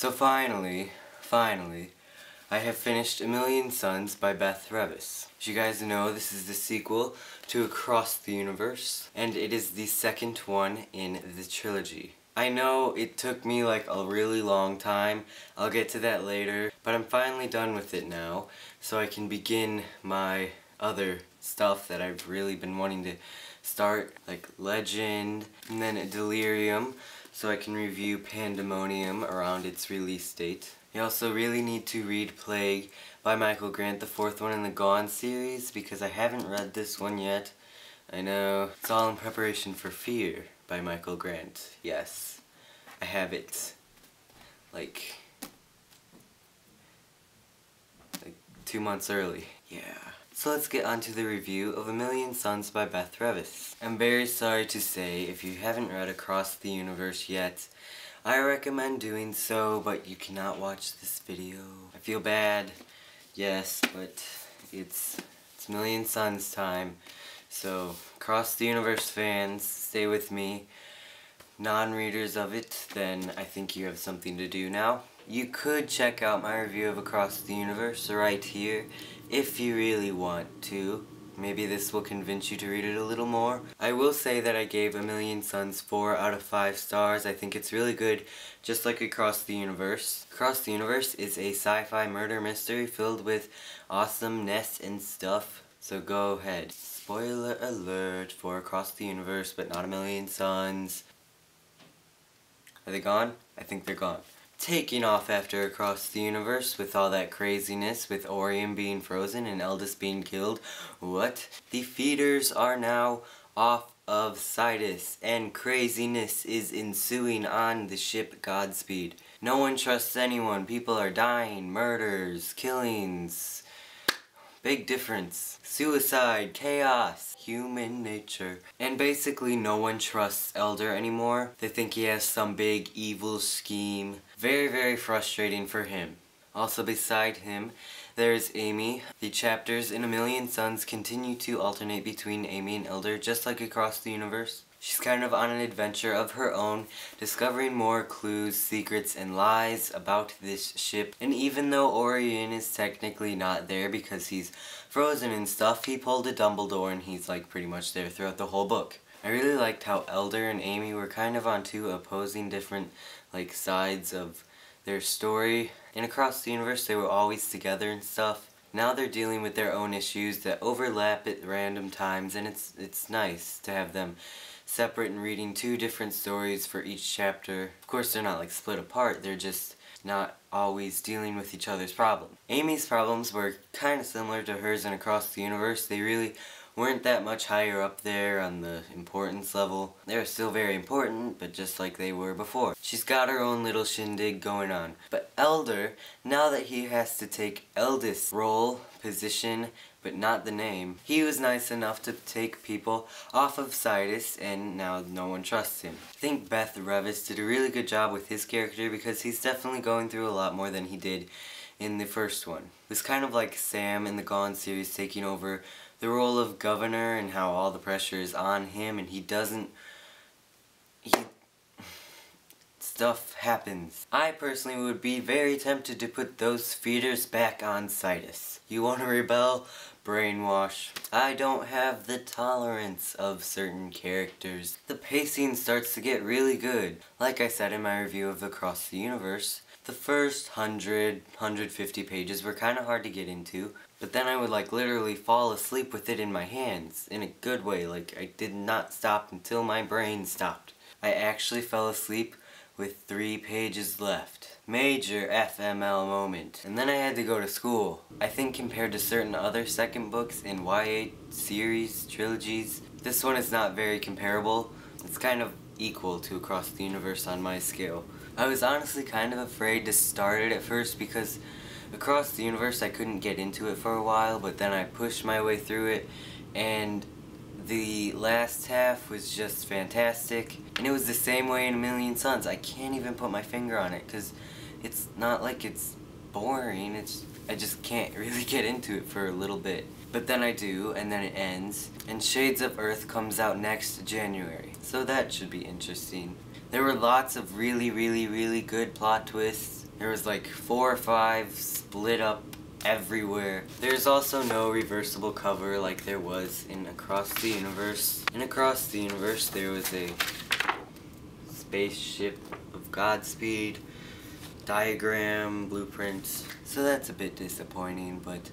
So finally, I have finished A Million Suns by BETH REVIS. As you guys know, this is the sequel to Across the Universe, and it is the second one in the trilogy. I know it took me like a really long time, I'll get to that later, but I'm finally done with it now, so I can begin my other stuff that I've really been wanting to start, like Legend, and then Delirium, so I can review Pandemonium around its release date. You also really need to read Plague by Michael Grant, the fourth one in the Gone series, because I haven't read this one yet. I know, it's all in preparation for Fear by Michael Grant. Yes, I have it. Like 2 months early. Yeah. So let's get on to the review of A Million Suns by BETH REVIS. I'm very sorry to say, if you haven't read Across the Universe yet, I recommend doing so, but you cannot watch this video. I feel bad, yes, but it's Million Suns time. So, Across the Universe fans, stay with me. Non-readers of it, then I think you have something to do now. You could check out my review of Across the Universe right here, if you really want to. Maybe this will convince you to read it a little more. I will say that I gave A Million Suns 4 out of 5 stars. I think it's really good, just like Across the Universe. Across the Universe is a sci-fi murder mystery filled with awesomeness and stuff, so go ahead. Spoiler alert for Across the Universe, but not A Million Suns. Are they gone? I think they're gone. Taking off after Across the Universe with all that craziness, with Orion being frozen and Eldest being killed. What? The feeders are now off of Sidus, and craziness is ensuing on the ship Godspeed. No one trusts anyone. People are dying. Murders, killings. Big difference. Suicide, chaos, human nature. And basically no one trusts Elder anymore. They think he has some big evil scheme. Very, very frustrating for him. Also beside him, there's Amy. The chapters in A Million Suns continue to alternate between Amy and Elder, just like Across the Universe. She's kind of on an adventure of her own, discovering more clues, secrets, and lies about this ship. And even though Orion is technically not there because he's frozen and stuff, he pulled a Dumbledore and he's like pretty much there throughout the whole book. I really liked how Elder and Amy were kind of on two opposing different like sides of their story. And Across the Universe they were always together and stuff. Now they're dealing with their own issues that overlap at random times, and it's nice to have them separate and reading two different stories for each chapter. Of course they're not like split apart, they're just not always dealing with each other's problems. Amy's problems were kind of similar to hers in Across the Universe. They really weren't that much higher up there on the importance level. They were still very important, but just like they were before. She's got her own little shindig going on. But Elder, now that he has to take Eldest's role, position, but not the name, he was nice enough to take people off of Sidus, and now no one trusts him. I think BETH REVIS did a really good job with his character because he's definitely going through a lot more than he did in the first one. It was kind of like Sam in the Gone series taking over the role of governor and how all the pressure is on him, and stuff happens. I personally would be very tempted to put those feeders back on Sidus. You want to rebel? Brainwash. I don't have the tolerance of certain characters. The pacing starts to get really good. Like I said in my review of Across the Universe, the first 150 pages were kind of hard to get into, but then I would like literally fall asleep with it in my hands, in a good way. Like I did not stop until my brain stopped. I actually fell asleep with 3 pages left. Major FML moment. And then I had to go to school. I think compared to certain other second books in YA series, trilogies, this one is not very comparable. It's kind of equal to Across the Universe on my scale. I was honestly kind of afraid to start it at first because Across the Universe I couldn't get into it for a while, but then I pushed my way through it, and the last half was just fantastic. And it was the same way in A Million Suns. I can't even put my finger on it because it's not like it's boring, I just can't really get into it for a little bit. But then I do, and then it ends, and Shades of Earth comes out next January. So that should be interesting. There were lots of really good plot twists, There was like 4 or 5 split up everywhere. There's also no reversible cover like there was in Across the Universe. In Across the Universe there was a spaceship of Godspeed, diagram, blueprints, so that's a bit disappointing, but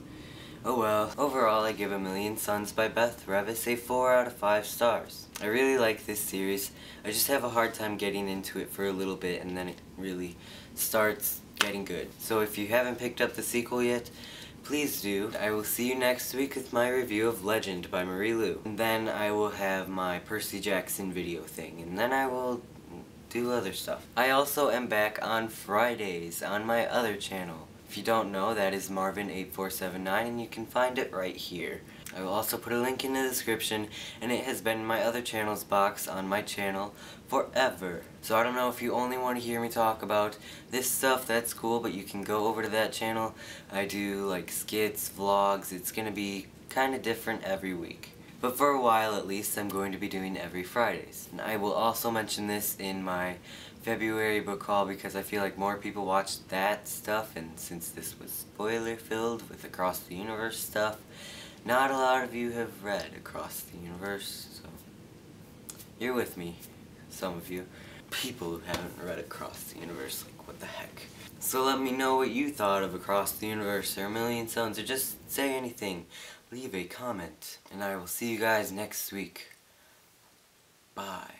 oh well. Overall, I give A Million Suns by BETH REVIS a 4 out of 5 stars. I really like this series. I just have a hard time getting into it for a little bit and then it really starts getting good. So if you haven't picked up the sequel yet, please do. I will see you next week with my review of Legend by Marie Lu. And then I will have my Percy Jackson video thing, and then I will do other stuff. I also am back on Fridays on my other channel. If you don't know, that is Marvin8479, and you can find it right here. I will also put a link in the description, and it has been in my other channel's box on my channel forever. So I don't know if you only want to hear me talk about this stuff, that's cool, but you can go over to that channel. I do like skits, vlogs, it's gonna be kinda different every week. But for a while at least, I'm going to be doing every Fridays. And I will also mention this in my February book haul because I feel like more people watched that stuff, and since this was spoiler filled with Across the Universe stuff, not a lot of you have read Across the Universe, so you're with me, some of you. People who haven't read Across the Universe, like what the heck. So let me know what you thought of Across the Universe or A Million Suns, or just say anything. Leave a comment, and I will see you guys next week. Bye.